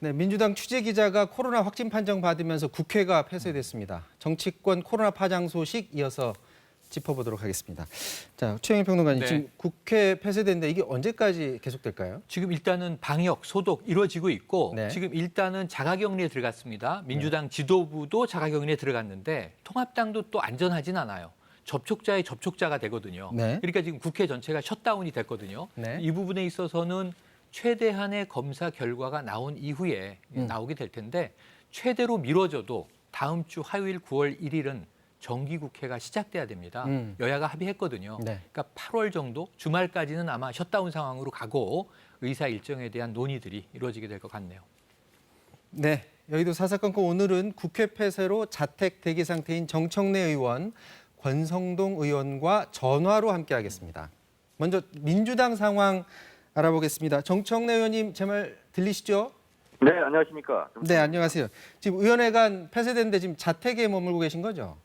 네, 민주당 취재기자가 코로나 확진 판정 받으면서 국회가 폐쇄됐습니다. 정치권 코로나 파장 소식 이어서 짚어보도록 하겠습니다. 자, 최영일 평론가님, 네. 지금 국회 폐쇄됐는데 이게 언제까지 계속될까요? 지금 일단은 방역, 소독 이루어지고 있고 네. 지금 일단은 자가격리에 들어갔습니다. 민주당 지도부도 자가격리에 들어갔는데 통합당도 또 안전하진 않아요. 접촉자의 접촉자가 되거든요. 네. 그러니까 지금 국회 전체가 셧다운이 됐거든요. 네. 이 부분에 있어서는 최대한의 검사 결과가 나온 이후에 나오게 될 텐데 최대로 미뤄져도 다음 주 화요일 9월 1일은 정기국회가 시작돼야 됩니다. 여야가 합의했거든요. 네. 그러니까 8월 정도 주말까지는 아마 셧다운 상황으로 가고 의사 일정에 대한 논의들이 이루어지게 될 것 같네요. 네, 여의도 사사건건 오늘은 국회 폐쇄로 자택 대기 상태인 정청래 의원, 권성동 의원과 전화로 함께하겠습니다. 먼저 민주당 상황 알아보겠습니다. 정청래 의원님, 제 말 들리시죠? 네, 안녕하십니까. 네, 안녕하세요. 지금 의원회관 폐쇄됐는데 지금 자택에 머물고 계신 거죠?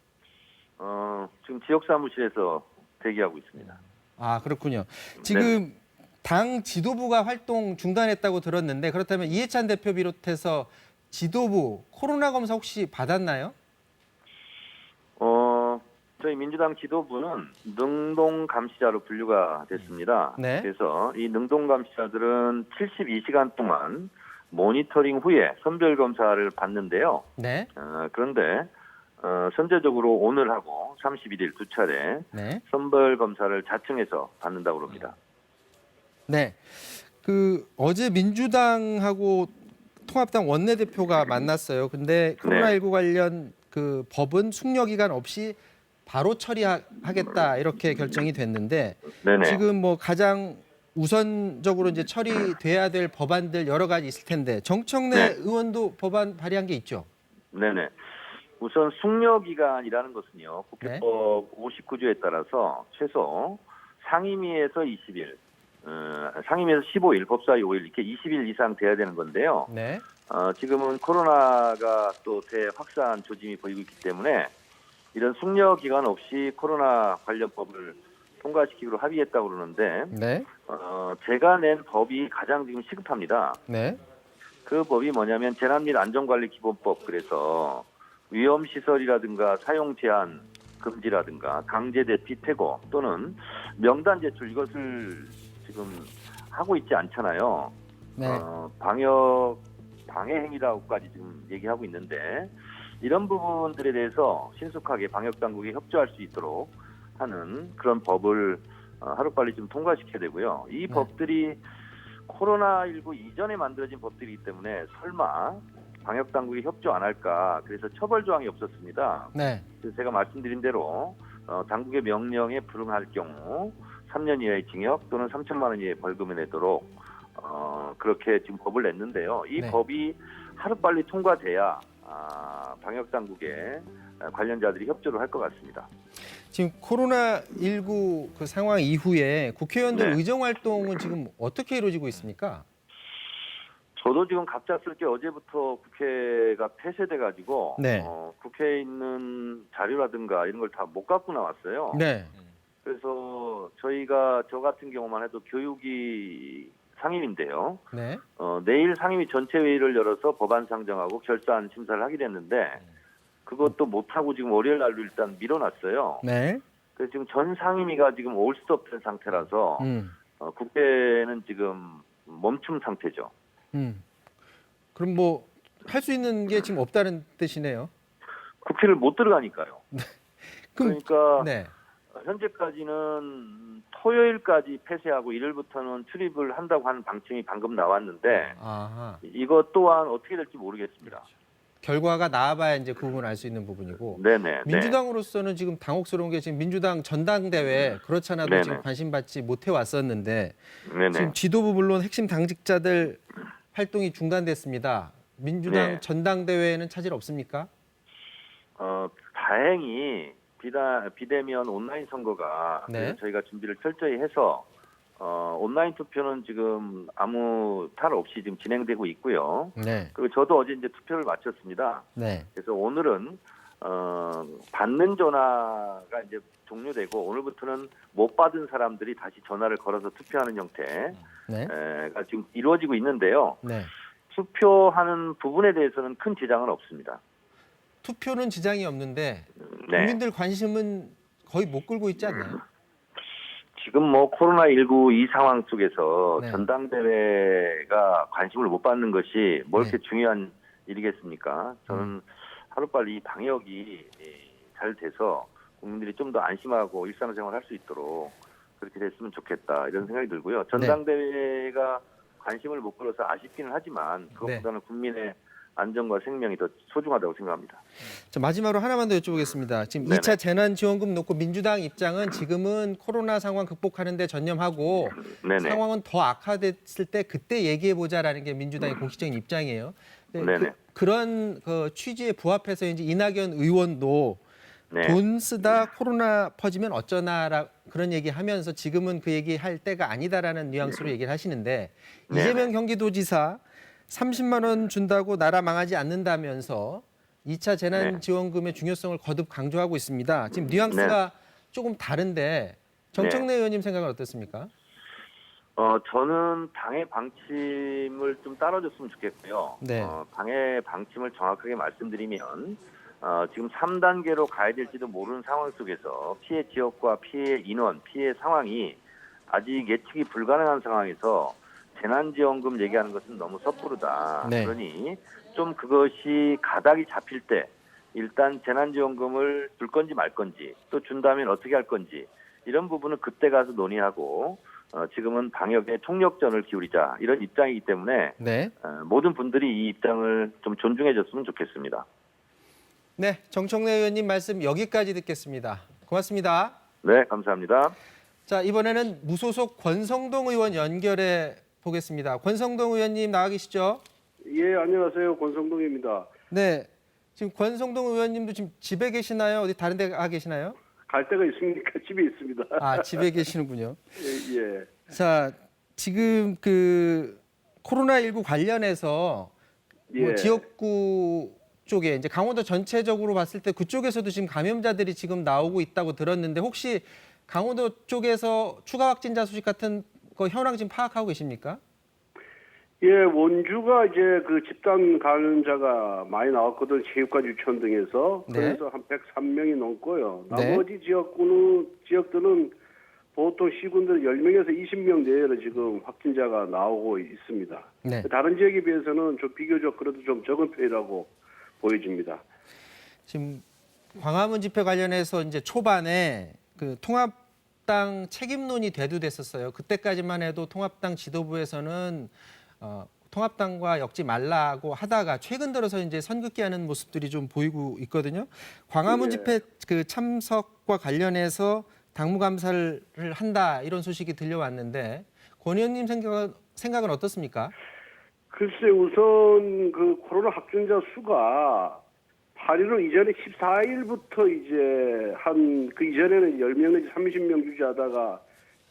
지금 지역 사무실에서 대기하고 있습니다. 아, 그렇군요. 지금 당 지도부가 활동 중단했다고 들었는데 그렇다면 이해찬 대표 비롯해서 지도부 코로나 검사 혹시 받았나요? 저희 민주당 지도부는 능동 감시자로 분류가 됐습니다. 네. 그래서 이 능동 감시자들은 72시간 동안 모니터링 후에 선별 검사를 받는데요. 네. 그런데 선제적으로 오늘하고 31일 두 차례 네. 선별 검사를 자청해서 받는다고 합니다. 네. 어제 민주당하고 통합당 원내대표가 만났어요. 근데 코로나19 관련 법은 숙려 기간 없이 바로 처리하겠다 이렇게 결정이 됐는데 네네. 지금 뭐 가장 우선적으로 이제 처리돼야 될 법안들 여러 가지 있을 텐데 정청래 네. 의원도 법안 발의한 게 있죠. 네네. 우선 숙려 기간이라는 것은요. 국회법 59조에 따라서 최소 상임위에서 20일, 상임위에서 15일, 법사위 5일 이렇게 20일 이상 돼야 되는 건데요. 네. 지금은 코로나가 또 대확산 조짐이 보이고 있기 때문에 이런 숙려 기간 없이 코로나 관련 법을 통과시키기로 합의했다고 그러는데 네. 제가 낸 법이 가장 지금 시급합니다. 네. 그 법이 뭐냐면 재난 및 안전관리 기본법, 그래서 위험시설이라든가 사용 제한 금지라든가 강제 대피 퇴거 또는 명단 제출 이것을 지금 하고 있지 않잖아요. 네. 방역 방해 행위라고까지 지금 얘기하고 있는데 이런 부분들에 대해서 신속하게 방역 당국이 협조할 수 있도록 하는 그런 법을 하루빨리 좀 통과시켜야 되고요. 이 법들이 코로나19 이전에 만들어진 법들이기 때문에 설마 방역 당국이 협조 안 할까, 그래서 처벌 조항이 없었습니다. 네. 그래서 제가 말씀드린 대로 당국의 명령에 불응할 경우 3년 이하의 징역 또는 3천만 원 이하의 벌금을 내도록 그렇게 지금 법을 냈는데요. 이 네. 법이 하루빨리 통과돼야 방역 당국에 관련자들이 협조를 할 것 같습니다. 지금 코로나19 상황 이후에 국회의원들 네. 의정 활동은 지금 어떻게 이루어지고 있습니까? 저도 지금 갑작스럽게 어제부터 국회가 폐쇄돼가지고 네. 국회에 있는 자료라든가 이런 걸 다 못 갖고 나왔어요. 네. 그래서 저 같은 경우만 해도 교육이 상임인데요. 네. 내일 상임위 전체 회의를 열어서 법안 상정하고 결산 심사를 하게 됐는데 그것도 못하고 지금 월요일 날로 일단 밀어놨어요. 네. 그래서 지금 전 상임위가 지금 올 수 없는 상태라서 국회는 지금 멈춤 상태죠. 그럼 뭐 할 수 있는 게 지금 없다는 뜻이네요. 국회를 못 들어가니까요. 그럼 그러니까 네. 현재까지는 토요일까지 폐쇄하고 일요일부터는 출입을 한다고 하는 방침이 방금 나왔는데 아하. 이것 또한 어떻게 될지 모르겠습니다. 결과가 나와봐야 이제 그 부분을 알 수 있는 부분이고. 네네. 민주당으로서는 지금 당혹스러운 게 지금 민주당 전당대회 그렇지 않아도 네네. 지금 관심 받지 못해 왔었는데 네네. 지금 지도부 물론 핵심 당직자들 활동이 중단됐습니다. 민주당 네. 전당대회에는 차질 없습니까? 다행히 비대면 온라인 선거가 네. 저희가 준비를 철저히 해서 온라인 투표는 지금 아무 탈 없이 지금 진행되고 있고요. 네. 그리고 저도 어제 이제 투표를 마쳤습니다. 네. 그래서 오늘은 받는 전화가 이제 종료되고 오늘부터는 못 받은 사람들이 다시 전화를 걸어서 투표하는 형태가 네. 지금 이루어지고 있는데요. 네. 수표하는 부분에 대해서는 큰 지장은 없습니다. 투표는 지장이 없는데 네. 국민들 관심은 거의 못 끌고 있지 않나요? 지금 뭐 코로나19 이 상황 속에서 네. 전당대회가 관심을 못 받는 것이 뭐 이렇게 네. 중요한 일이겠습니까? 저는 하루빨리 이 방역이 잘 돼서 국민들이 좀 더 안심하고 일상생활 할 수 있도록 그렇게 됐으면 좋겠다 이런 생각이 들고요. 전당대회가 관심을 못 끌어서 아쉽기는 하지만 그것보다는 국민의 안전과 생명이 더 소중하다고 생각합니다. 자, 마지막으로 하나만 더 여쭤보겠습니다. 지금 네네. 2차 재난지원금 놓고 민주당 입장은 지금은 코로나 상황 극복하는 데 전념하고 네네. 상황은 더 악화됐을 때 그때 얘기해보자라는 게 민주당의 공식적인 입장이에요. 네네. 그런 그 취지에 부합해서 이제 이낙연 의원도 네. 돈 쓰다 코로나 퍼지면 어쩌나 그런 얘기하면서 지금은 그 얘기할 때가 아니다라는 뉘앙스로 얘기를 하시는데 네네. 이재명 경기도지사 30만 원 준다고 나라 망하지 않는다면서 2차 재난지원금의 중요성을 거듭 강조하고 있습니다. 지금 뉘앙스가 조금 다른데 정청래 의원님 생각은 어떻습니까? 저는 당의 방침을 좀 따라줬으면 좋겠고요. 네. 당의 방침을 정확하게 말씀드리면 지금 3단계로 가야 될지도 모르는 상황 속에서 피해 지역과 피해 인원, 피해 상황이 아직 예측이 불가능한 상황에서 재난지원금 얘기하는 것은 너무 섣부르다. 네. 그러니 좀 그것이 가닥이 잡힐 때 일단 재난지원금을 줄 건지 말 건지 또 준다면 어떻게 할 건지 이런 부분은 그때 가서 논의하고 지금은 방역에 총력전을 기울이자 이런 입장이기 때문에 네. 모든 분들이 이 입장을 좀 존중해 줬으면 좋겠습니다. 네, 정청래 의원님 말씀 여기까지 듣겠습니다. 고맙습니다. 네, 감사합니다. 자, 이번에는 무소속 권성동 의원 연결해 보겠습니다. 권성동 의원님 나와 계시죠? 예, 안녕하세요. 권성동입니다. 네. 지금 권성동 의원님도 지금 집에 계시나요? 어디 다른 데 가 계시나요? 갈 데가 있습니까? 집에 있습니다. 아, 집에 계시는군요. 예, 예. 자, 지금 그 코로나19 관련해서 뭐 예. 지역구 쪽에 이제 강원도 전체적으로 봤을 때 그쪽에서도 지금 감염자들이 지금 나오고 있다고 들었는데 혹시 강원도 쪽에서 추가 확진자 소식 같은 거 현황 지금 파악하고 계십니까? 예, 원주가 이제 그 집단 감염자가 많이 나왔거든. 체육관 유치원 등에서. 네. 그래서 한 103명이 넘고요. 네. 나머지 지역들은 보통 시군들 10명에서 20명 내외로 지금 확진자가 나오고 있습니다. 네. 다른 지역에 비해서는 좀 비교적 그래도 좀 적은 편이라고 보여집니다. 지금 광화문 집회 관련해서 이제 초반에 그 통합당 책임론이 대두됐었어요. 그때까지만 해도 통합당 지도부에서는 통합당과 엮지 말라고 하다가 최근 들어서 이제 선긋기하는 모습들이 좀 보이고 있거든요. 광화문 네. 집회 그 참석과 관련해서 당무감사를 한다 이런 소식이 들려왔는데 권 의원님 생각은 어떻습니까? 글쎄 우선 그 코로나 확진자 수가 8.15 이전에 14일부터 이제 한 그 이전에는 10명 내지 30명 유지하다가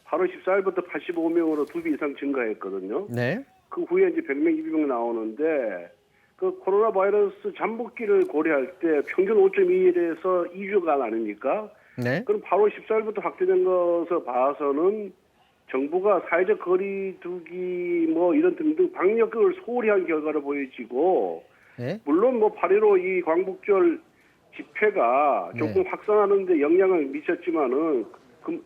8월 14일부터 85명으로 2배 이상 증가했거든요. 네. 그 후에 이제 100명, 200명 나오는데 그 코로나 바이러스 잠복기를 고려할 때 평균 5.2일에서 2주간 아닙니까? 네. 그럼 8월 14일부터 확진된 것을 봐서는 정부가 사회적 거리두기 뭐 이런 등등 방역을 소홀히 한 결과로 보여지고 네. 물론 뭐 8.15 이 광복절 집회가 조금 네. 확산하는 데 영향을 미쳤지만은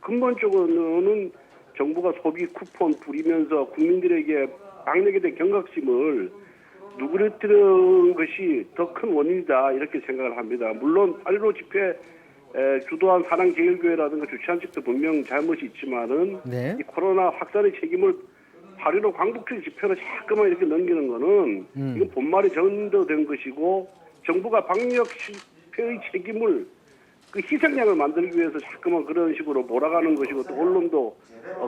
근본적으로는 정부가 소비 쿠폰 부리면서 국민들에게 방역에 대한 경각심을 누그러뜨리는 것이 더 큰 원인이다 이렇게 생각을 합니다. 물론 8.15 집회 주도한 사랑제일교회라든가 주최한 측도 분명 잘못이 있지만은 네. 이 코로나 확산의 책임을 8.15 광복절 집회로 자꾸만 이렇게 넘기는 거는 이건 본말이 전도된 것이고 정부가 방역 실패의 책임을 그 희생양을 만들기 위해서 자꾸만 그런 식으로 몰아가는 것이고 또 언론도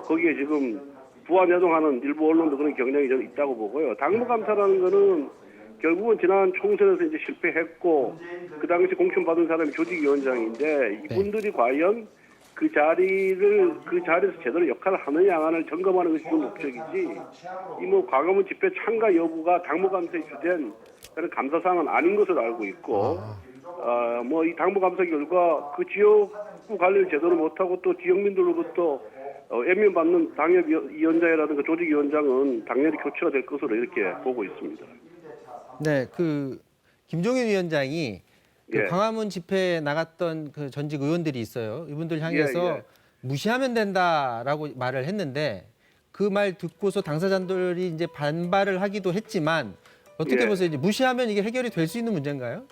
거기에 지금 부안여동하는 일부 언론도 그런 경향이 저는 있다고 보고요. 당무감사라는 거는 결국은 지난 총선에서 이제 실패했고 그 당시 공천받은 사람이 조직위원장인데 이분들이 과연 그 자리에서 제대로 역할을 하느냐 안 하느냐 점검하는 것이 주 목적이지 이 뭐 광화문 집회 참가 여부가 당무감사에 주된 그런 감사사항은 아닌 것으로 알고 있고 뭐 이 당무감사 결과 그 지역구 관리를 제대로 못하고 또 지역민들로부터 애면받는 당협위원장이라든가 조직위원장은 당연히 교체가 될 것으로 이렇게 보고 있습니다. 네, 그 김종인 위원장이 그 예. 광화문 집회에 나갔던 그 전직 의원들이 있어요. 이분들 향해서 예. 무시하면 된다라고 말을 했는데 그 말 듣고서 당사자들이 이제 반발을 하기도 했지만 어떻게 예. 보세요? 이제 무시하면 이게 해결이 될 수 있는 문제인가요?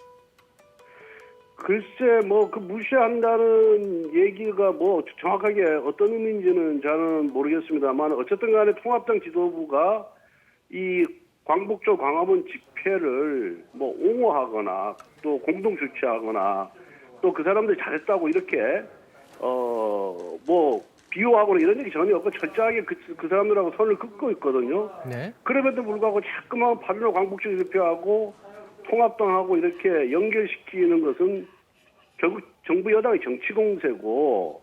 글쎄, 뭐, 그 무시한다는 얘기가 뭐 정확하게 어떤 의미인지는 저는 모르겠습니다만 어쨌든 간에 통합당 지도부가 이 광복절 광화문 집회를 뭐 옹호하거나 또 공동 주최하거나 또 그 사람들이 잘했다고 이렇게 뭐 비호하거나 이런 얘기 전혀 없고 철저하게 그 사람들하고 선을 긋고 있거든요. 네. 그럼에도 불구하고 자꾸만 8.15 광복절 집회하고 통합당하고 이렇게 연결시키는 것은 결국 정부 여당의 정치 공세고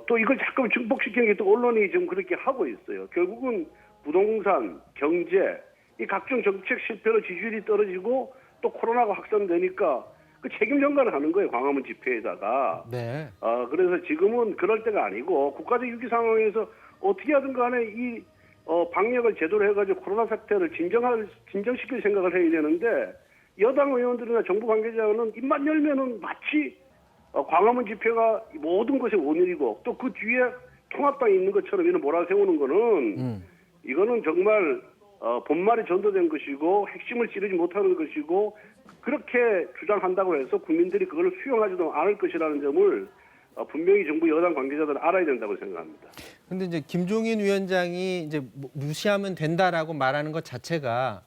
또 이걸 자꾸 증폭시키는 게 또 언론이 지금 그렇게 하고 있어요. 결국은 부동산, 경제, 이 각종 정책 실패로 지지율이 떨어지고 또 코로나가 확산되니까 그 책임 전가를 하는 거예요. 광화문 집회에다가. 네. 그래서 지금은 그럴 때가 아니고 국가적 위기 상황에서 어떻게 하든 간에 이 방역을 제대로 해가지고 코로나 사태를 진정시킬 생각을 해야 되는데 여당 의원들이나 정부 관계자는 입만 열면은 마치 광화문 집회가 모든 것의 원인이고 또 그 뒤에 통합당이 있는 것처럼 이런 몰아세우는 거는 이거는 정말 본말이 전도된 것이고 핵심을 찌르지 못하는 것이고 그렇게 주장한다고 해서 국민들이 그걸 수용하지도 않을 것이라는 점을 분명히 정부 여당 관계자들은 알아야 된다고 생각합니다. 근데 이제 김종인 위원장이 이제 무시하면 된다라고 말하는 것 자체가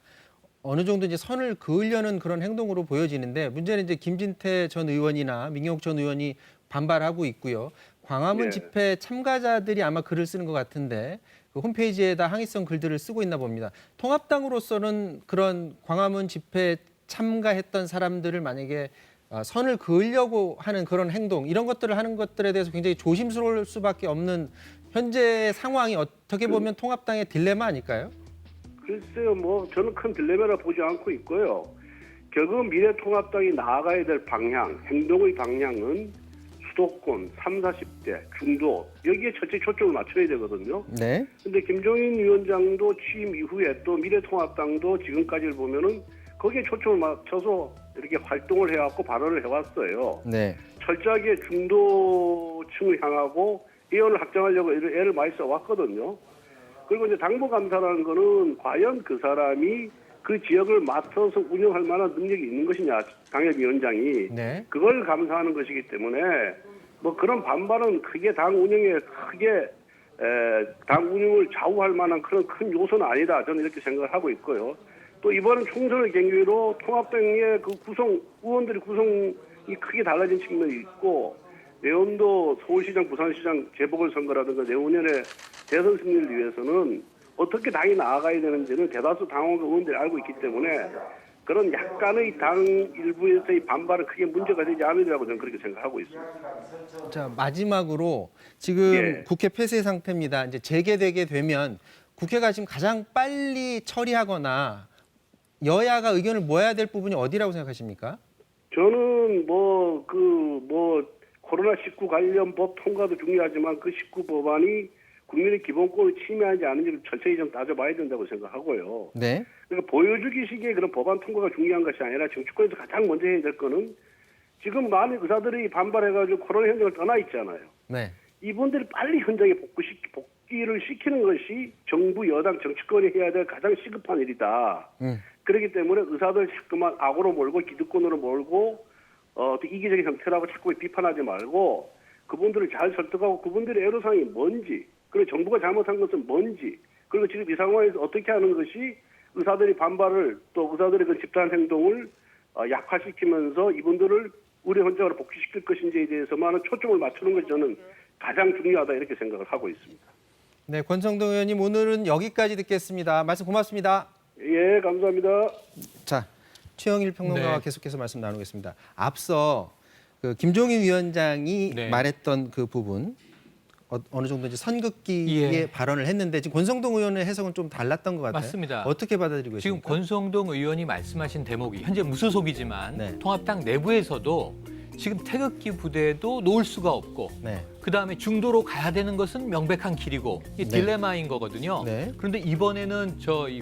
어느 정도 이제 선을 그으려는 그런 행동으로 보여지는데 문제는 이제 김진태 전 의원이나 민경욱 전 의원이 반발하고 있고요. 광화문 예. 집회 참가자들이 아마 글을 쓰는 것 같은데 그 홈페이지에다 항의성 글들을 쓰고 있나 봅니다. 통합당으로서는 그런 광화문 집회 참가했던 사람들을 만약에 선을 그으려고 하는 그런 행동 이런 것들을 하는 것들에 대해서 굉장히 조심스러울 수밖에 없는 현재 상황이 어떻게 보면 통합당의 딜레마 아닐까요? 글쎄요, 뭐 저는 큰 딜레마라 보지 않고 있고요. 결국 미래통합당이 나아가야 될 방향, 행동의 방향은 수도권, 30, 40대, 중도 여기에 첫째 초점을 맞춰야 되거든요. 네. 근데 김종인 위원장도 취임 이후에 또 미래통합당도 지금까지를 보면은 거기에 초점을 맞춰서 이렇게 활동을 해왔고 발언을 해왔어요. 네. 철저하게 중도층을 향하고 예언을 확장하려고 애를 많이 써왔거든요. 그리고 이제 당무감사라는 거는 과연 그 사람이 그 지역을 맡아서 운영할 만한 능력이 있는 것이냐, 당협위원장이. 네. 그걸 감사하는 것이기 때문에 뭐 그런 반발은 크게 당 운영에 당 운영을 좌우할 만한 그런 큰 요소는 아니다. 저는 이렇게 생각을 하고 있고요. 또 이번 총선을 계기로 통합당의 그 의원들의 구성이 크게 달라진 측면이 있고 내년도 서울시장, 부산시장 재보궐선거라든가 내후년에 대선 승리를 위해서는 어떻게 당이 나아가야 되는지는 대다수 당원과 의원들이 알고 있기 때문에 그런 약간의 당 일부에서의 반발은 크게 문제가 되지 않으리라고 저는 그렇게 생각하고 있습니다. 자, 마지막으로 지금 예. 국회 폐쇄 상태입니다. 이제 재개되게 되면 국회가 지금 가장 빨리 처리하거나 여야가 의견을 모아야 될 부분이 어디라고 생각하십니까? 저는 코로나19 관련 법 통과도 중요하지만 그 19 법안이 국민의 기본권을 침해하지 않은지를 철저히 좀 따져봐야 된다고 생각하고요. 네. 그러니까 보여주기 시기에 그런 법안 통과가 중요한 것이 아니라 정치권에서 가장 먼저 해야 될 거는 지금 많은 의사들이 반발해가지고 코로나 현장을 떠나 있잖아요. 네. 이분들이 빨리 현장에 복귀를 시키는 것이 정부 여당 정치권이 해야 될 가장 시급한 일이다. 그렇기 때문에 의사들 자꾸만 악으로 몰고 기득권으로 몰고 또 이기적인 형태라고 자꾸 비판하지 말고 그분들을 잘 설득하고 그분들의 애로사항이 뭔지 그리고 정부가 잘못한 것은 뭔지 그리고 지금 이 상황에서 어떻게 하는 것이 의사들이 반발을 또 의사들의 그 집단 행동을 약화시키면서 이분들을 의료 현장으로 복귀시킬 것인지에 대해서만 초점을 맞추는 것이 저는 가장 중요하다 이렇게 생각을 하고 있습니다. 네, 권성동 의원님 오늘은 여기까지 듣겠습니다. 말씀 고맙습니다. 예, 감사합니다. 자, 최영일 평론가와 네. 계속해서 말씀 나누겠습니다. 앞서 그 김종인 위원장이 네. 말했던 그 부분 어느 정도 이제 선긋기에 예. 발언을 했는데 지금 권성동 의원의 해석은 좀 달랐던 것 같아요. 맞습니다. 어떻게 받아들이고 지금 계십니까? 권성동 의원이 말씀하신 대목이 현재 무소속이지만 네. 통합당 내부에서도 지금 태극기 부대도 놓을 수가 없고 네. 그다음에 중도로 가야 되는 것은 명백한 길이고 이게 네. 딜레마인 거거든요. 네. 그런데 이번에는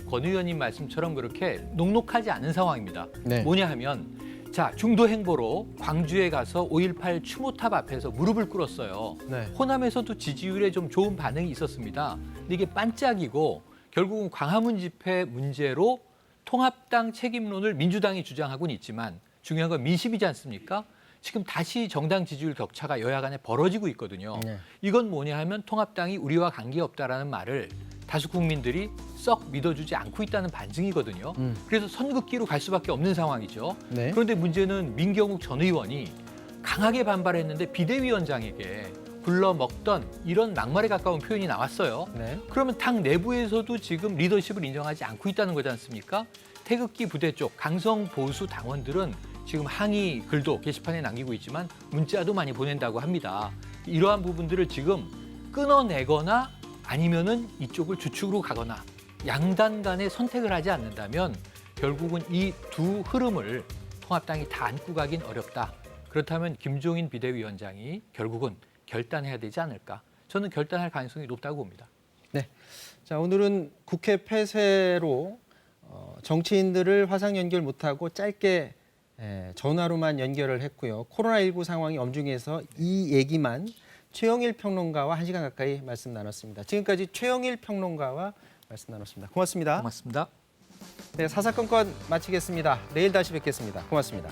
권 의원님 말씀처럼 그렇게 녹록하지 않은 상황입니다. 네. 뭐냐 하면 자 중도 행보로 광주에 가서 5.18 추모탑 앞에서 무릎을 꿇었어요. 네. 호남에서도 지지율에 좀 좋은 반응이 있었습니다. 근데 이게 반짝이고 결국은 광화문 집회 문제로 통합당 책임론을 민주당이 주장하고는 있지만 중요한 건 민심이지 않습니까? 지금 다시 정당 지지율 격차가 여야 간에 벌어지고 있거든요. 네. 이건 뭐냐 하면 통합당이 우리와 관계없다라는 말을 다수 국민들이 썩 믿어주지 않고 있다는 반증이거든요. 그래서 선긋기로 갈 수밖에 없는 상황이죠. 네. 그런데 문제는 민경욱 전 의원이 강하게 반발했는데 비대위원장에게 굴러먹던 이런 막말에 가까운 표현이 나왔어요. 네. 그러면 당 내부에서도 지금 리더십을 인정하지 않고 있다는 거지 않습니까? 태극기 부대 쪽 강성 보수 당원들은 지금 항의 글도 게시판에 남기고 있지만 문자도 많이 보낸다고 합니다. 이러한 부분들을 지금 끊어내거나 아니면은 이쪽을 주축으로 가거나 양단 간의 선택을 하지 않는다면 결국은 이 두 흐름을 통합당이 다 안고 가긴 어렵다. 그렇다면 김종인 비대위원장이 결국은 결단해야 되지 않을까? 저는 결단할 가능성이 높다고 봅니다. 네. 자, 오늘은 국회 폐쇄로 정치인들을 화상 연결 못하고 짧게 전화로만 연결을 했고요. 코로나19 상황이 엄중해서 이 얘기만 최영일 평론가와 1시간 가까이 말씀 나눴습니다. 지금까지 최영일 평론가와 말씀 나눴습니다. 고맙습니다. 고맙습니다. 네, 사사건건 마치겠습니다. 내일 다시 뵙겠습니다. 고맙습니다.